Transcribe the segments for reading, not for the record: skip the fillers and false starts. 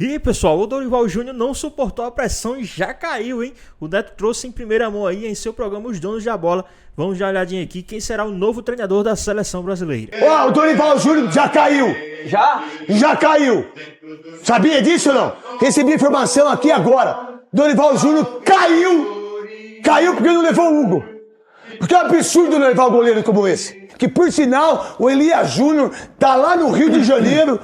E pessoal, o Dorival Júnior não suportou a pressão e já caiu, hein? O Neto trouxe em primeira mão aí em seu programa Os Donos da Bola. Vamos dar uma olhadinha aqui, quem será o novo treinador da seleção brasileira. Ó, o Dorival Júnior já caiu. Já? Já caiu. Sabia disso ou não? Recebi informação aqui agora. Dorival Júnior caiu. Caiu porque não levou o Hugo. Porque é um absurdo não levar um goleiro como esse. Que por sinal, o Elias Júnior tá lá no Rio de Janeiro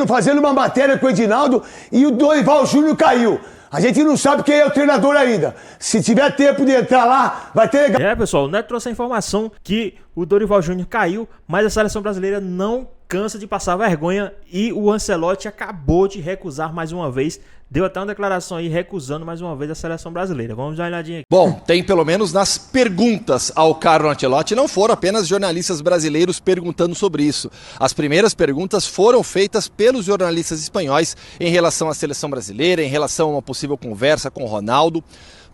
fazendo uma matéria com o Edinaldo e o Dorival Júnior caiu. A gente não sabe quem é o treinador ainda. Se tiver tempo de entrar lá, vai ter legal. É, pessoal, o Neto trouxe a informação que o Dorival Júnior caiu, mas a seleção brasileira não cansa de passar vergonha e o Ancelotti acabou de recusar mais uma vez. Deu até uma declaração aí recusando mais uma vez a seleção brasileira. Vamos dar uma olhadinha aqui. Bom, tem pelo menos nas perguntas ao Carlo Ancelotti, não foram apenas jornalistas brasileiros perguntando sobre isso. As primeiras perguntas foram feitas pelos jornalistas espanhóis em relação à seleção brasileira, em relação a uma possível conversa com o Ronaldo.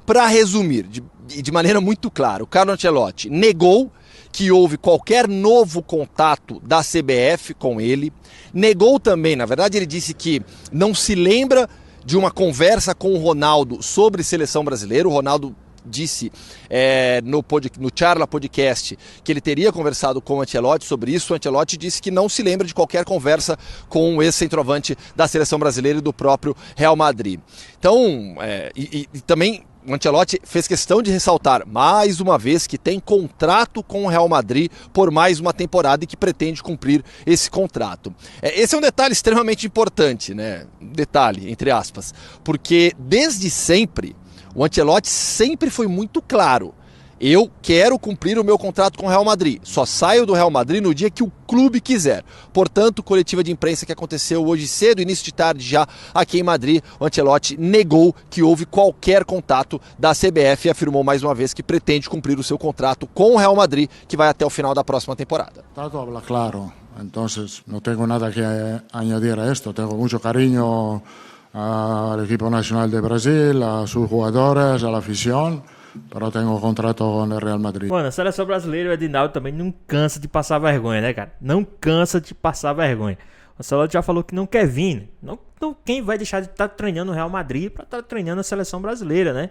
Para resumir, de maneira muito clara, o Carlo Ancelotti negou que houve qualquer novo contato da CBF com ele. Negou também, na verdade ele disse que não se lembra de uma conversa com o Ronaldo sobre seleção brasileira. O Ronaldo disse no Charla Podcast que ele teria conversado com o Ancelotti sobre isso. O Ancelotti disse que não se lembra de qualquer conversa com o ex-centroavante da seleção brasileira e do próprio Real Madrid. Então, também o Ancelotti fez questão de ressaltar mais uma vez que tem contrato com o Real Madrid por mais uma temporada e que pretende cumprir esse contrato. Esse é um detalhe extremamente importante, né? Detalhe, entre aspas, porque desde sempre o Ancelotti sempre foi muito claro. Eu quero cumprir o meu contrato com o Real Madrid. Só saio do Real Madrid no dia que o clube quiser. Portanto, coletiva de imprensa que aconteceu hoje cedo, início de tarde já aqui em Madrid, o Ancelotti negou que houve qualquer contato da CBF e afirmou mais uma vez que pretende cumprir o seu contrato com o Real Madrid, que vai até o final da próxima temporada. Todo habla claro. Entonces, no tengo nada que añadir a esto. Tengo mucho cariño al equipo nacional de Brasil, a sus jugadores, a la afición. Pero tenho contrato com o Real Madrid. Mano, a seleção brasileira, o Edinaldo também não cansa de passar vergonha, né, cara? Não cansa de passar vergonha. O Ancelotti já falou que não quer vir. Não, quem vai deixar de estar treinando o Real Madrid para estar treinando a seleção brasileira, né?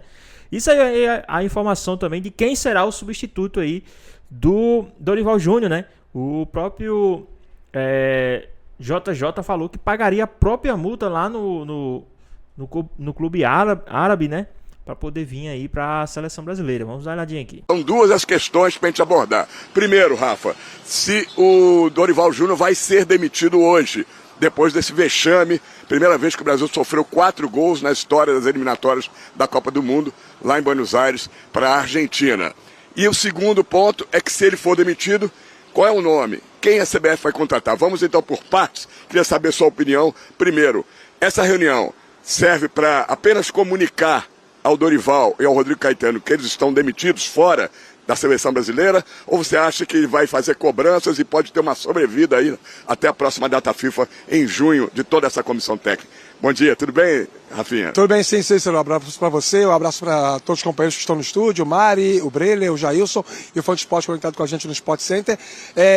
Isso aí é a informação também de quem será o substituto aí do Dorival Júnior, né? O próprio JJ falou que pagaria a própria multa lá no clube árabe, né? Para poder vir aí para a seleção brasileira. Vamos dar uma olhadinha aqui. São duas as questões para a gente abordar. Primeiro, Rafa, se o Dorival Júnior vai ser demitido hoje, depois desse vexame, primeira vez que o Brasil sofreu 4 gols na história das eliminatórias da Copa do Mundo, lá em Buenos Aires, para a Argentina. E o segundo ponto é que se ele for demitido, qual é o nome? Quem a CBF vai contratar? Vamos então por partes. Queria saber sua opinião. Primeiro, essa reunião serve para apenas comunicar ao Dorival e ao Rodrigo Caetano que eles estão demitidos fora da seleção brasileira, ou você acha que vai fazer cobranças e pode ter uma sobrevida aí até a próxima data FIFA em junho de toda essa comissão técnica? Bom dia, tudo bem, Rafinha? Tudo bem, sim, Cícero. Um abraço para você, um abraço para todos os companheiros que estão no estúdio, o Mari, o Breler, o Jailson e o Fã de Esporte conectado com a gente no Sport Center.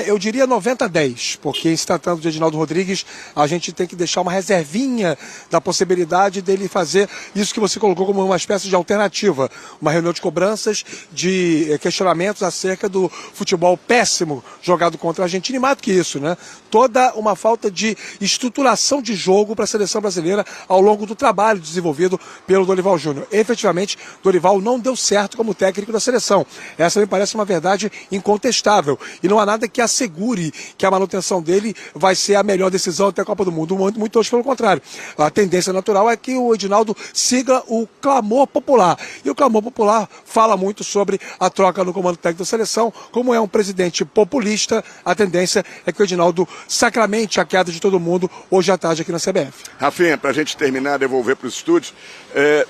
Eu diria 90-10, porque em se tratando de Edinaldo Rodrigues, a gente tem que deixar uma reservinha da possibilidade dele fazer isso que você colocou como uma espécie de alternativa, uma reunião de cobranças, de questionamentos acerca do futebol péssimo jogado contra a Argentina, e mais do que isso, né? Toda uma falta de estruturação de jogo para a seleção brasileira ao longo do trabalho desenvolvido pelo Dorival Júnior. Efetivamente, Dorival não deu certo como técnico da seleção. Essa me parece uma verdade incontestável. E não há nada que assegure que a manutenção dele vai ser a melhor decisão até a Copa do Mundo. Muito hoje, pelo contrário. A tendência natural é que o Edinaldo siga o clamor popular. E o clamor popular fala muito sobre a troca no comando técnico da seleção. Como é um presidente populista, a tendência é que o Edinaldo sacramente a queda de todo mundo hoje à tarde aqui na CBF. Rafinha, para a gente terminar, devolver para os estúdios,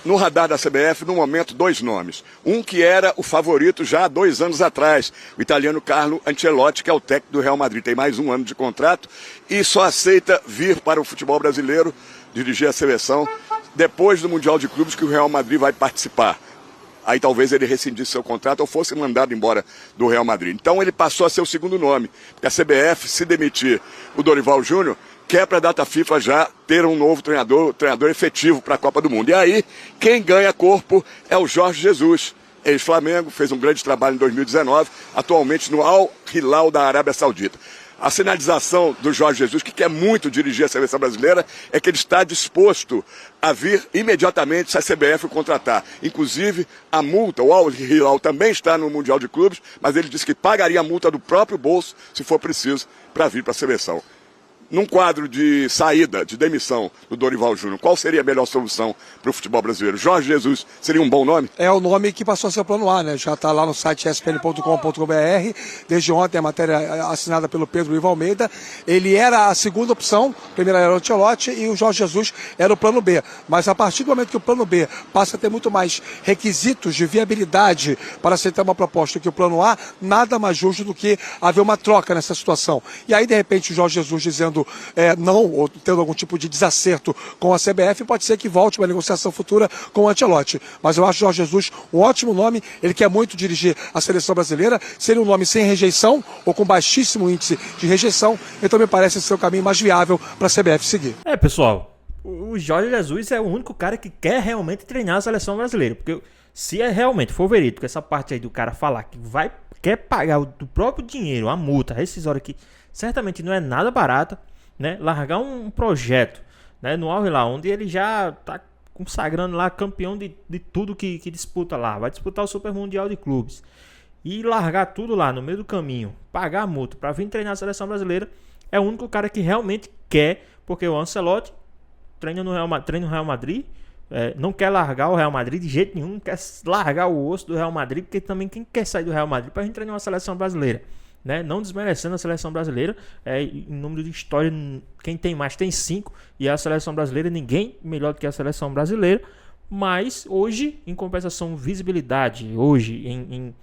no radar da CBF, no momento, 2 nomes. Um que era o favorito já há 2 anos atrás, o italiano Carlo Ancelotti, que é o técnico do Real Madrid, tem mais 1 ano de contrato e só aceita vir para o futebol brasileiro, dirigir a seleção, depois do Mundial de Clubes que o Real Madrid vai participar. Aí talvez ele rescindisse seu contrato ou fosse mandado embora do Real Madrid. Então ele passou a ser o segundo nome, porque a CBF, se demitir o Dorival Júnior, quer para a data FIFA já ter um novo treinador efetivo para a Copa do Mundo. E aí, quem ganha corpo é o Jorge Jesus, ex-Flamengo, fez um grande trabalho em 2019, atualmente no Al Hilal da Arábia Saudita. A sinalização do Jorge Jesus, que quer muito dirigir a seleção brasileira, é que ele está disposto a vir imediatamente se a CBF o contratar. Inclusive, a multa, o Al Hilal também está no Mundial de Clubes, mas ele disse que pagaria a multa do próprio bolso, se for preciso, para vir para a seleção. Num quadro de saída, de demissão do Dorival Júnior, qual seria a melhor solução para o futebol brasileiro? Jorge Jesus seria um bom nome? É o nome que passou a ser o plano A, né? Já está lá no site espn.com.br. Desde ontem a matéria assinada pelo Pedro Ivo Almeida. Ele era a segunda opção, primeiro era o Ancelotti e o Jorge Jesus era o plano B. Mas a partir do momento que o plano B passa a ter muito mais requisitos de viabilidade para aceitar uma proposta que o plano A, nada mais justo do que haver uma troca nessa situação. E aí, de repente, o Jorge Jesus dizendo não, ou tendo algum tipo de desacerto com a CBF, pode ser que volte uma negociação futura com o Ancelotti. Mas eu acho o Jorge Jesus um ótimo nome, ele quer muito dirigir a seleção brasileira, seria um nome sem rejeição, ou com baixíssimo índice de rejeição, então me parece ser o caminho mais viável para a CBF seguir. Pessoal, o Jorge Jesus é o único cara que quer realmente treinar a seleção brasileira, porque se realmente for verídico essa parte aí do cara falar que quer pagar do próprio dinheiro, a multa rescisória que certamente não é nada barata, né? Largar um projeto, né, no Al Hilal, onde ele já está consagrando lá campeão de tudo que disputa lá, vai disputar o Super Mundial de Clubes, e largar tudo lá no meio do caminho, pagar a multa para vir treinar a seleção brasileira, é o único cara que realmente quer, porque o Ancelotti treina no Real Madrid, não quer largar o Real Madrid de jeito nenhum, não quer largar o osso do Real Madrid, porque também quem quer sair do Real Madrid para vir treinar uma seleção brasileira? Né? Não desmerecendo a seleção brasileira, em número de história, quem tem mais tem 5, e a seleção brasileira, ninguém melhor do que a seleção brasileira, mas hoje, em compensação, visibilidade, hoje, em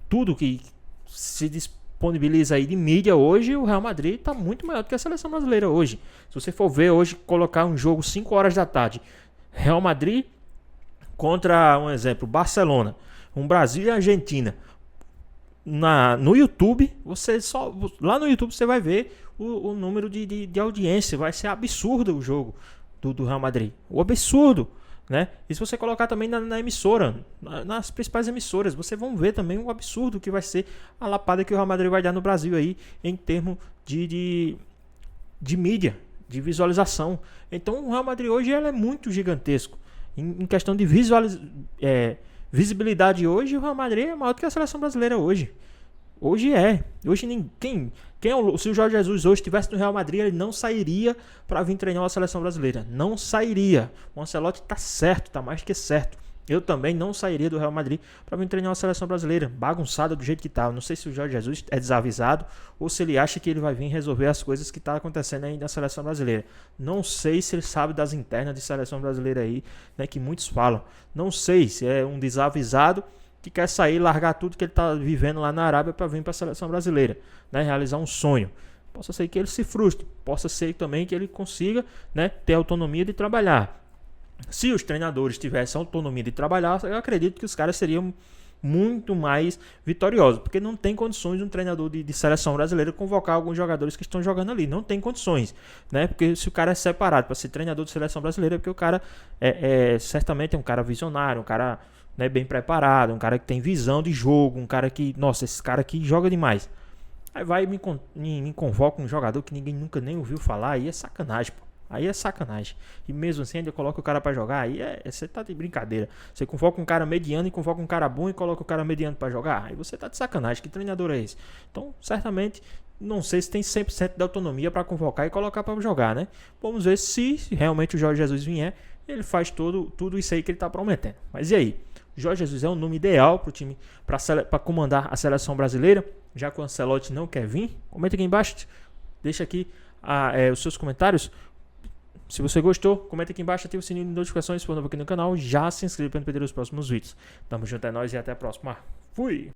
tudo que se disponibiliza aí de mídia, hoje o Real Madrid está muito maior do que a seleção brasileira hoje. Se você for ver hoje, colocar um jogo 5 horas da tarde, Real Madrid contra, um exemplo, Barcelona, Brasil e Argentina, no YouTube, lá no YouTube você vai ver o número de audiência, vai ser absurdo o jogo do Real Madrid, o absurdo, né? E se você colocar também na emissora, nas principais emissoras, vocês vão ver também o absurdo que vai ser a lapada que o Real Madrid vai dar no Brasil aí, em termos de mídia, de visualização. Então o Real Madrid hoje é muito gigantesco em questão de visibilidade. Hoje o Real Madrid é maior do que a seleção brasileira hoje. Hoje se o Jorge Jesus hoje estivesse no Real Madrid, ele não sairia para vir treinar a seleção brasileira. Não sairia. O Ancelotti tá certo, tá mais que certo. Eu também não sairia do Real Madrid para vir treinar a seleção brasileira, bagunçada do jeito que tá. Não sei se o Jorge Jesus é desavisado ou se ele acha que ele vai vir resolver as coisas que tá acontecendo aí na seleção brasileira. Não sei se ele sabe das internas de seleção brasileira aí, né, que muitos falam. Não sei se é um desavisado que quer sair, largar tudo que ele tá vivendo lá na Arábia para vir para a seleção brasileira, né, realizar um sonho. Possa ser que ele se frustre, possa ser também que ele consiga, né, ter autonomia de trabalhar. Se os treinadores tivessem autonomia de trabalhar, eu acredito que os caras seriam muito mais vitoriosos, porque não tem condições de um treinador de seleção brasileira convocar alguns jogadores que estão jogando ali, não tem condições, né? Porque se o cara é separado para ser treinador de seleção brasileira, é porque o cara certamente é um cara visionário, um cara, né, bem preparado, um cara que tem visão de jogo, um cara que, nossa, esse cara aqui joga demais. Aí vai e me convoca um jogador que ninguém nunca nem ouviu falar, aí é sacanagem, pô. Aí é sacanagem. E mesmo assim ainda coloca o cara pra jogar, aí você tá de brincadeira. Você convoca um cara mediano e convoca um cara bom e coloca o cara mediano pra jogar, aí você tá de sacanagem. Que treinador é esse? Então, certamente, não sei se tem 100% de autonomia pra convocar e colocar pra jogar, né? Vamos ver se realmente o Jorge Jesus vier, ele faz tudo isso aí que ele tá prometendo. Mas e aí? Jorge Jesus é o nome ideal pro time para comandar a seleção brasileira, já que o Ancelotti não quer vir? Comenta aqui embaixo, deixa aqui os seus comentários. Se você gostou, comenta aqui embaixo, ativa o sininho de notificações, se for novo aqui no canal, já se inscreva para não perder os próximos vídeos. Tamo junto, é nóis e até a próxima. Fui!